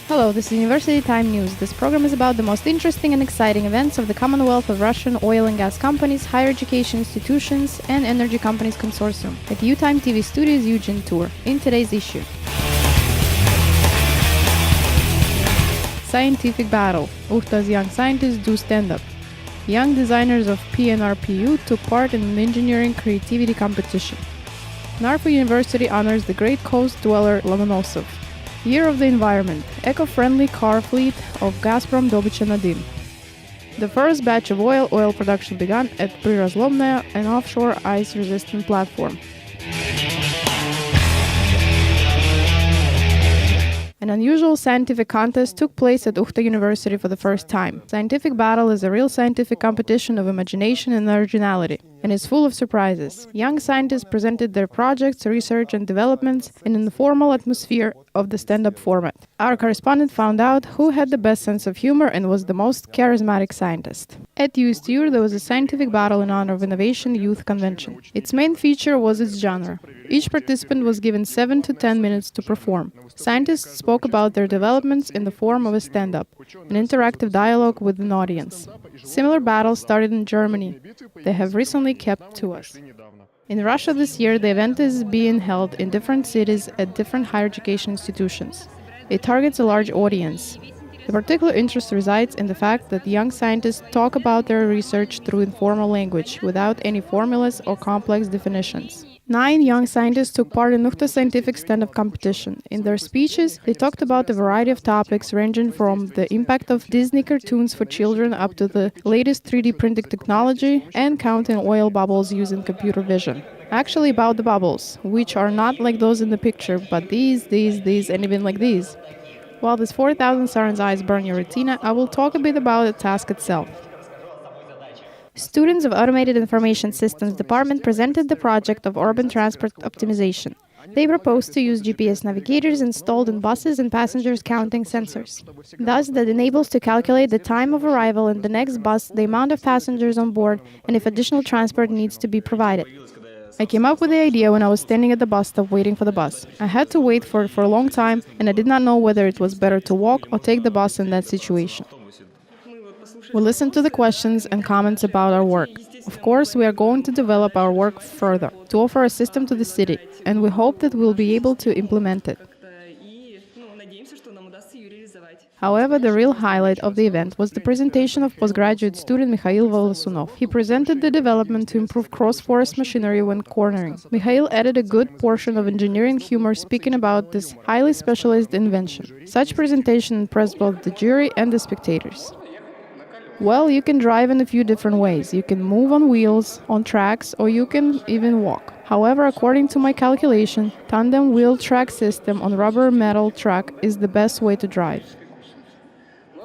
Hello, this is University Time News. This program is about the most interesting and exciting events of the Commonwealth of Russian oil and gas companies, higher education institutions, and energy companies consortium at UTime TV Studios Eugene Tour in today's issue. Scientific battle. Ukhta's young scientists do stand up. Young designers of PNRPU took part in an engineering creativity competition. NArFU University honors the great coast dweller Lomonosov. Year of the Environment. Eco-friendly car fleet of Gazprom, Dobycha, Nadym. The first batch of oil production began at Prirazlomnaya, an offshore ice-resistant platform. An unusual scientific contest took place at Ukhta University for the first time. Scientific battle is a real scientific competition of imagination and originality, and is full of surprises. Young scientists presented their projects, research and developments in an informal atmosphere of the stand-up format. Our correspondent found out who had the best sense of humor and was the most charismatic scientist. At USTUR, there was a scientific battle in honor of Innovation Youth Convention. Its main feature was its genre. Each participant was given 7 to 10 minutes to perform. Scientists spoke about their developments in the form of a stand-up, an interactive dialogue with an audience. Similar battles started in Germany. They have recently kept to us. In Russia this year, the event is being held in different cities at different higher education institutions. It targets a large audience. The particular interest resides in the fact that young scientists talk about their research through informal language, without any formulas or complex definitions. 9 young scientists took part in Ukhta scientific stand-up competition. In their speeches, they talked about a variety of topics ranging from the impact of Disney cartoons for children up to the latest 3D printing technology and counting oil bubbles using computer vision. Actually about the bubbles, which are not like those in the picture, but these, and even like these. While this 40,000 sirens' eyes burn your retina, I will talk a bit about the task itself. Students of Automated Information Systems Department presented the project of urban transport optimization. They proposed to use GPS navigators installed in buses and passengers counting sensors. Thus, that enables to calculate the time of arrival in the next bus, the amount of passengers on board, and if additional transport needs to be provided. I came up with the idea when I was standing at the bus stop waiting for the bus. I had to wait for it for a long time, and I did not know whether it was better to walk or take the bus in that situation. We listened to the questions and comments about our work. Of course, we are going to develop our work further, to offer a system to the city, and we hope that we'll be able to implement it. However, the real highlight of the event was the presentation of postgraduate student Mikhail Volosunov. He presented the development to improve cross-forest machinery when cornering. Mikhail added a good portion of engineering humor speaking about this highly specialized invention. Such presentation impressed both the jury and the spectators. Well, you can drive in a few different ways. You can move on wheels, on tracks, or you can even walk. However, according to my calculation, tandem wheel track system on rubber metal track is the best way to drive.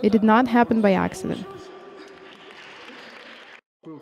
It did not happen by accident.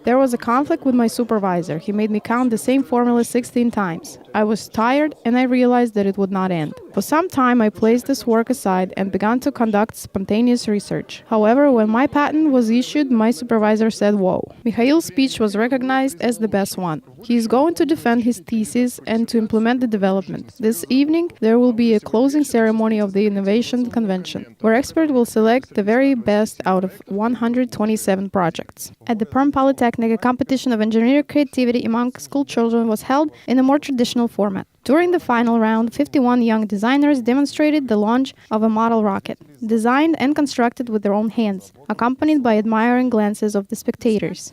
There was a conflict with my supervisor. He made me count the same formula 16 times. I was tired and I realized that it would not end. For some time I placed this work aside and began to conduct spontaneous research. However, when my patent was issued, my supervisor said, "Whoa." Mikhail's speech was recognized as the best one. He is going to defend his thesis and to implement the development. This evening there will be a closing ceremony of the Innovation Convention, where experts will select the very best out of 127 projects. At the Perm Polytechnic, a competition of engineering creativity among school children was held in a more traditional format. During the final round, 51 young designers demonstrated the launch of a model rocket, designed and constructed with their own hands, accompanied by admiring glances of the spectators.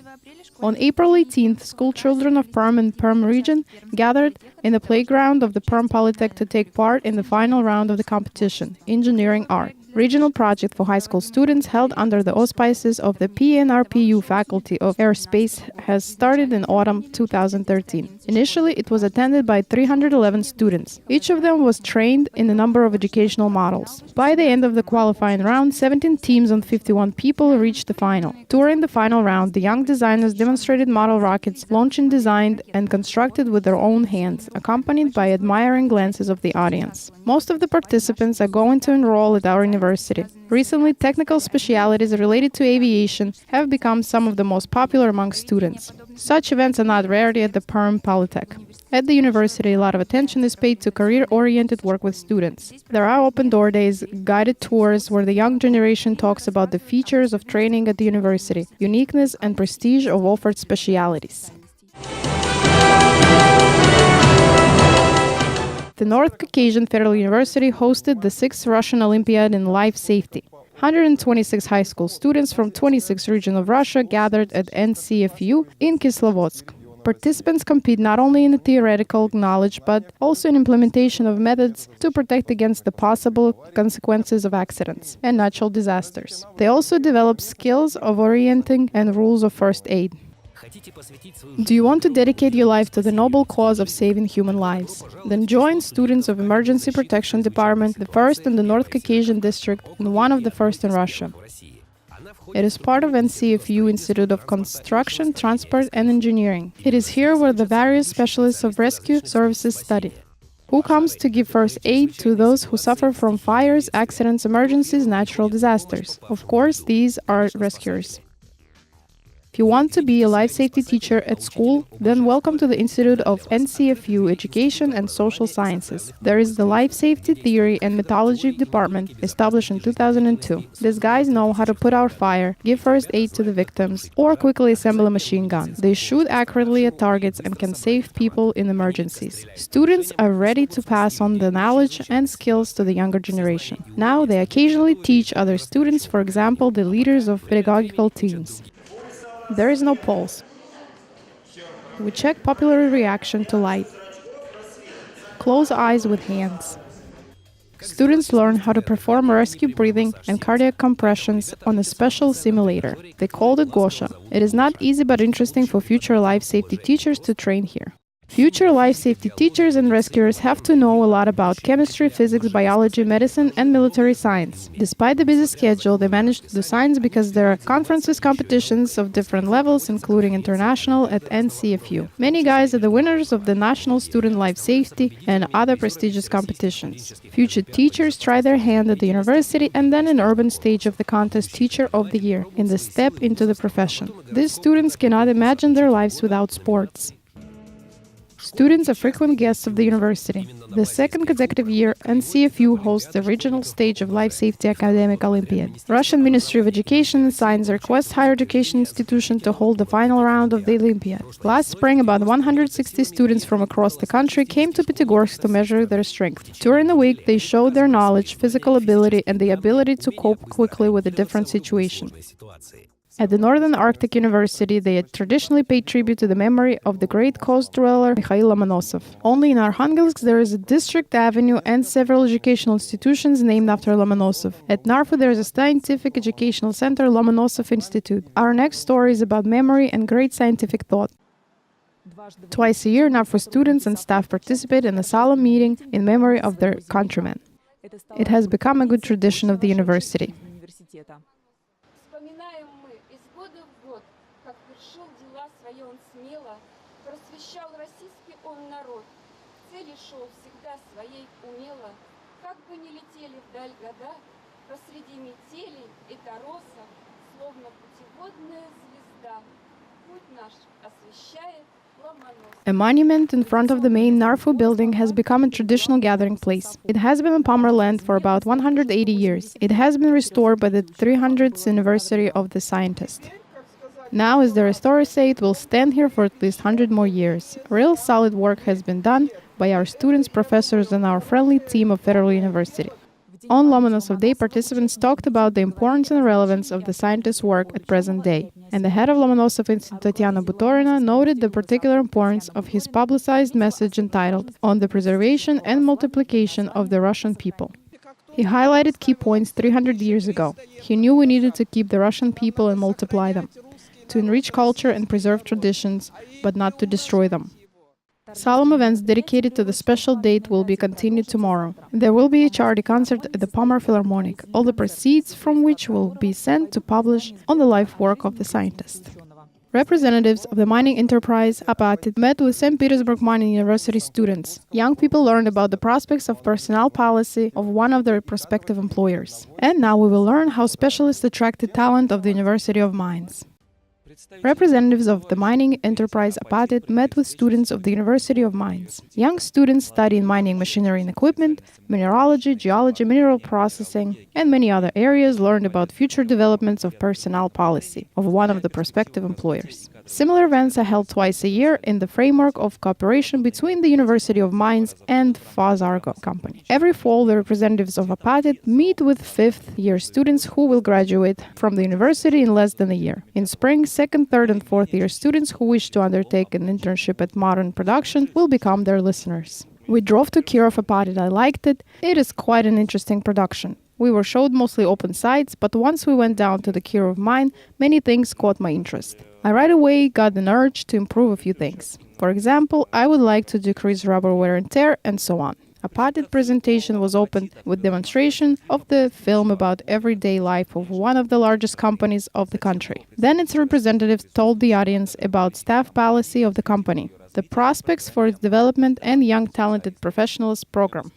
On April 18th, school children of Perm and Perm region gathered in the playground of the Perm Polytech to take part in the final round of the competition, Engineering Art. Regional project for high school students held under the auspices of the PNRPU Faculty of Aerospace has started in autumn 2013. Initially, it was attended by 311 students. Each of them was trained in a number of educational models. By the end of the qualifying round, 17 teams and 51 people reached the final. During the final round, the young designers demonstrated model rockets launched, designed and constructed with their own hands. speakers, accompanied by admiring glances of the audience. Most of the participants are going to enroll at our university. Recently, technical specialities related to aviation have become some of the most popular among students. Such events are not rarity at the Perm Polytech. At the university, a lot of attention is paid to career-oriented work with students. There are open door days, guided tours where the young generation talks about the features of training at the university, uniqueness and prestige of offered specialities. The North Caucasian Federal University hosted the 6th Russian Olympiad in life safety. 126 high school students from 26 regions of Russia gathered at NCFU in Kislovodsk. Participants compete not only in the theoretical knowledge but also in implementation of methods to protect against the possible consequences of accidents and natural disasters. They also develop skills of orienting and rules of first aid. Do you want to dedicate your life to the noble cause of saving human lives? Then join students of Emergency Protection Department, the first in the North Caucasian district and one of the first in Russia. It is part of NCFU Institute of Construction, Transport and Engineering. It is here where the various specialists of rescue services study. Who comes to give first aid to those who suffer from fires, accidents, emergencies, natural disasters? Of course, these are rescuers. If you want to be a life safety teacher at school, then welcome to the Institute of NCFU Education and Social Sciences. There is the Life Safety Theory and Methodology Department, established in 2002. These guys know how to put out fire, give first aid to the victims, or quickly assemble a machine gun. They shoot accurately at targets and can save people in emergencies. Students are ready to pass on the knowledge and skills to the younger generation. Now they occasionally teach other students, for example, the leaders of pedagogical teams. There is no pulse. We check popular reaction to light. Close eyes with hands. Students learn how to perform rescue breathing and cardiac compressions on a special simulator. They called it Gosha. It is not easy but interesting for future life safety teachers to train here. Future life safety teachers and rescuers have to know a lot about chemistry, physics, biology, medicine, and military science. Despite the busy schedule, they manage to do science because there are conferences, competitions of different levels, including international at NCFU. Many guys are the winners of the National Student Life Safety and other prestigious competitions. Future teachers try their hand at the university and then in urban stage of the contest Teacher of the Year in the step into the profession. These students cannot imagine their lives without sports. Students are frequent guests of the university. The second consecutive year, NCFU hosts the regional stage of Life Safety Academic Olympiad. Russian Ministry of Education and Science requests higher education institution to hold the final round of the Olympiad. Last spring, about 160 students from across the country came to Pyatigorsk to measure their strength. During the week, they showed their knowledge, physical ability, and the ability to cope quickly with a different situation. At the Northern Arctic University, they had traditionally paid tribute to the memory of the great coast dweller Mikhail Lomonosov. Only in Arkhangelsk there is a district avenue and several educational institutions named after Lomonosov. At NArFU there is a scientific educational center, Lomonosov Institute. Our next story is about memory and great scientific thought. Twice a year, NArFU students and staff participate in a solemn meeting in memory of their countrymen. It has become a good tradition of the university. A monument in front of the main NArFU building has become a traditional gathering place. It has been in Pomerland for about 180 years. It has been restored by the 300th anniversary of the scientist. Now, as the restorers say, it will stand here for at least 100 more years. Real solid work has been done by our students, professors, and our friendly team of Federal University. On Lomonosov Day, participants talked about the importance and relevance of the scientist's work at present day. And the head of Lomonosov Institute, Tatyana Butorina, noted the particular importance of his publicized message entitled "On the Preservation and Multiplication of the Russian People." He highlighted key points 300 years ago. He knew we needed to keep the Russian people and multiply them, to enrich culture and preserve traditions, but not to destroy them. Solemn events dedicated to the special date will be continued tomorrow. There will be a charity concert at the Pomer Philharmonic, all the proceeds from which will be sent to publish on the life work of the scientist. Representatives of the mining enterprise Apatit met with St. Petersburg Mining University students. Young people learned about the prospects of personnel policy of one of their prospective employers. And now we will learn how specialists attracted talent of the University of Mines. Representatives of the mining enterprise Apatit met with students of the University of Mines. Young students study in mining machinery and equipment, mineralogy, geology, mineral processing, and many other areas, learned about future developments of personnel policy of one of the prospective employers. Similar events are held twice a year in the framework of cooperation between the University of Mines and Fazargo company. Every fall, the representatives of Apatit meet with fifth-year students who will graduate from the university in less than a year. In spring, second, third, and fourth-year students who wish to undertake an internship at modern production will become their listeners. We drove to Kirov Apatit. I liked it. It is quite an interesting production. We were showed mostly open sites, but once we went down to the Kirov mine, many things caught my interest. I right away got an urge to improve a few things. For example, I would like to decrease rubber wear and tear, and so on. Apatit presentation was opened with demonstration of the film about everyday life of one of the largest companies of the country. Then its representatives told the audience about staff policy of the company, the prospects for its development and young talented professionals program.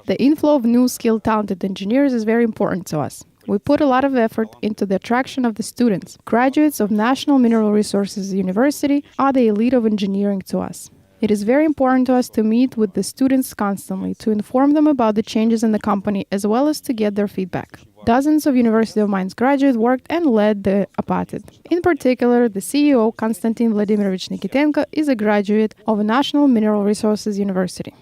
The inflow of new skilled talented engineers is very important to us. We put a lot of effort into the attraction of the students. Graduates of National Mineral Resources University are the elite of engineering to us. It is very important to us to meet with the students constantly, to inform them about the changes in the company, as well as to get their feedback. Dozens of University of Mines graduates worked and led the Apatit. In particular, the CEO, Konstantin Vladimirovich Nikitenko, is a graduate of National Mineral Resources University.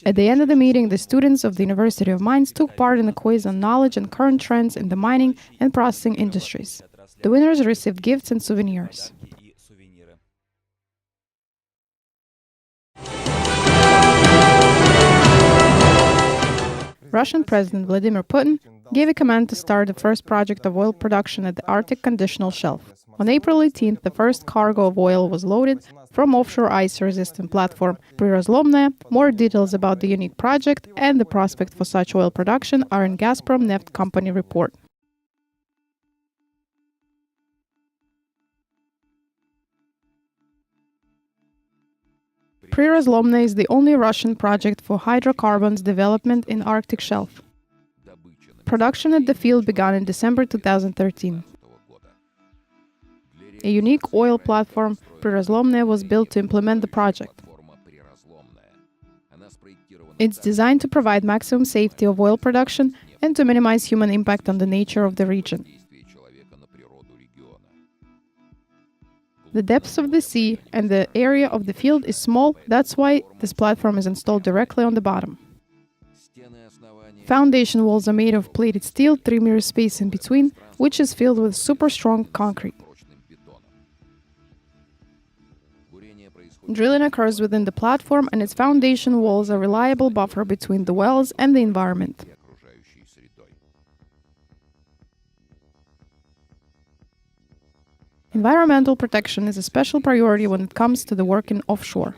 At the end of the meeting, the students of the University of Mines took part in a quiz on knowledge and current trends in the mining and processing industries. The winners received gifts and souvenirs. Russian President Vladimir Putin gave a command to start the first project of oil production at the Arctic Conditional Shelf. On April 18th, the first cargo of oil was loaded from offshore ice-resistant platform Prirazlomnaya. More details about the unique project and the prospect for such oil production are in Gazprom Neft Company report. Prirazlomnaya is the only Russian project for hydrocarbons development in Arctic Shelf. Production at the field began in December 2013. A unique oil platform, Prirazlomnaya, was built to implement the project. It's designed to provide maximum safety of oil production and to minimize human impact on the nature of the region. The depths of the sea and the area of the field is small, that's why this platform is installed directly on the bottom. Foundation walls are made of plated steel, 3 meters space in between, which is filled with super strong concrete. Drilling occurs within the platform, and its foundation walls are a reliable buffer between the wells and the environment. Environmental protection is a special priority when it comes to the work in offshore.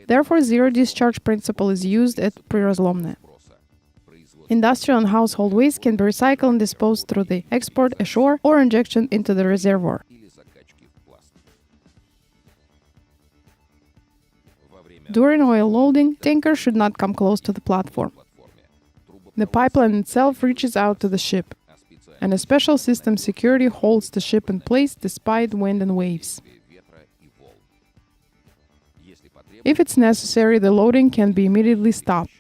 Therefore, zero-discharge principle is used at Prirazlomnaya. Industrial and household waste can be recycled and disposed through the export ashore or injection into the reservoir. During oil loading, tankers should not come close to the platform. The pipeline itself reaches out to the ship, and a special system security holds the ship in place despite wind and waves. If it's necessary, the loading can be immediately stopped.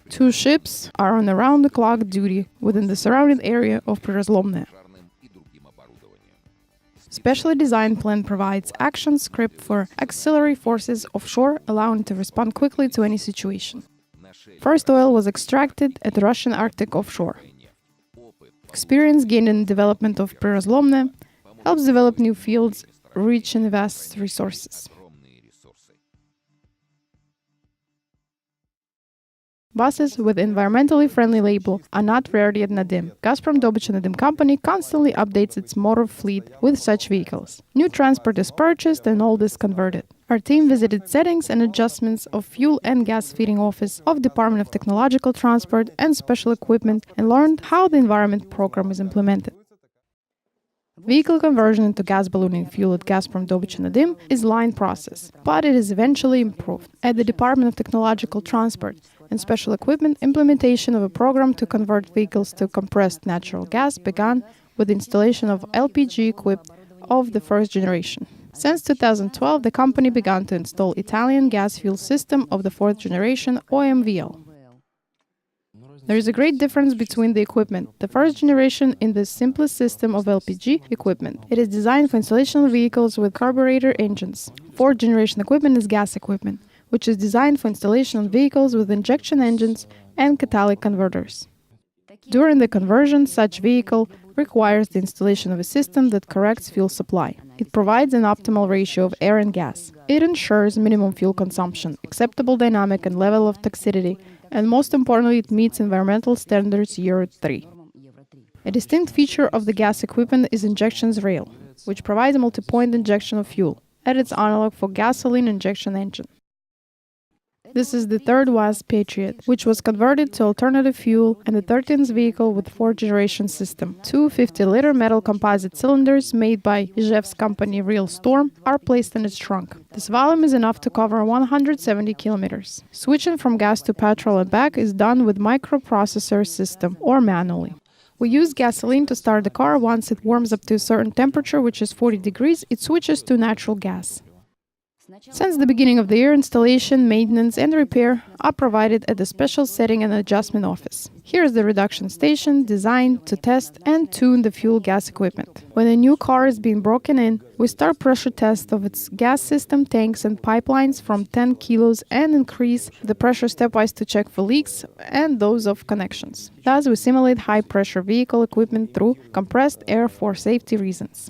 2 ships are on around-the-clock duty within the surrounding area of Prirazlomnaya. Specially designed plan provides action script for auxiliary forces offshore, allowing to respond quickly to any situation. First oil was extracted at the Russian Arctic offshore. Experience gained in the development of Prirazlomnaya helps develop new fields rich in vast resources. Buses with environmentally friendly label are not rarity at Nadym. Gazprom Dobycha Nadym company constantly updates its motor fleet with such vehicles. New transport is purchased and old is converted. Our team visited settings and adjustments of fuel and gas feeding office of Department of Technological Transport and Special Equipment and learned how the environment program is implemented. Vehicle conversion into gas ballooning fuel at Gazprom Dobycha Nadym is line process, but it is eventually improved. At the Department of Technological Transport and Special Equipment, implementation of a program to convert vehicles to compressed natural gas began with the installation of LPG equipped of the first generation. Since 2012, the company began to install Italian gas fuel system of the fourth generation OMVL. There is a great difference between the equipment. The first generation is the simplest system of LPG equipment. It is designed for installation of vehicles with carburetor engines. Fourth generation equipment is gas equipment, which is designed for installation on vehicles with injection engines and catalytic converters. During the conversion, such vehicle requires the installation of a system that corrects fuel supply. It provides an optimal ratio of air and gas. It ensures minimum fuel consumption, acceptable dynamic and level of toxicity, and most importantly, it meets environmental standards Euro 3. A distinct feature of the gas equipment is injections rail, which provides a multi-point injection of fuel, at its analog for gasoline injection engine. This is the third WAZ Patriot, which was converted to alternative fuel, and the 13th vehicle with fourth-generation system. Two 50-liter metal composite cylinders made by Ijev's company Real Storm are placed in its trunk. This volume is enough to cover 170 kilometers. Switching from gas to petrol and back is done with microprocessor system or manually. We use gasoline to start the car. Once it warms up to a certain temperature, which is 40 degrees, it switches to natural gas. Since the beginning of the year, installation, maintenance and repair are provided at the special setting and adjustment office. Here is the reduction station designed to test and tune the fuel gas equipment. When a new car is being broken in, we start pressure test of its gas system, tanks and pipelines from 10 kilos and increase the pressure stepwise to check for leaks and those of connections. Thus, we simulate high-pressure vehicle equipment through compressed air for safety reasons.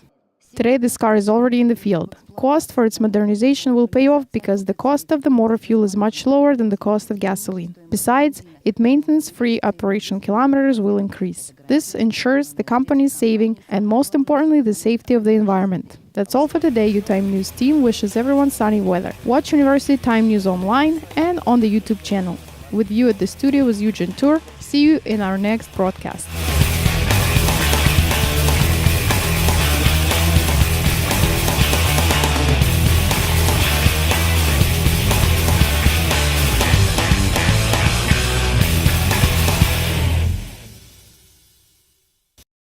Today, this car is already in the field. Cost for its modernization will pay off because the cost of the motor fuel is much lower than the cost of gasoline. Besides, its maintenance-free operation kilometers will increase. This ensures the company's saving and, most importantly, the safety of the environment. That's all for today. UTimeNews team wishes everyone sunny weather. Watch University Time News online and on the YouTube channel. With you at the studio was Eugen Tur. See you in our next broadcast.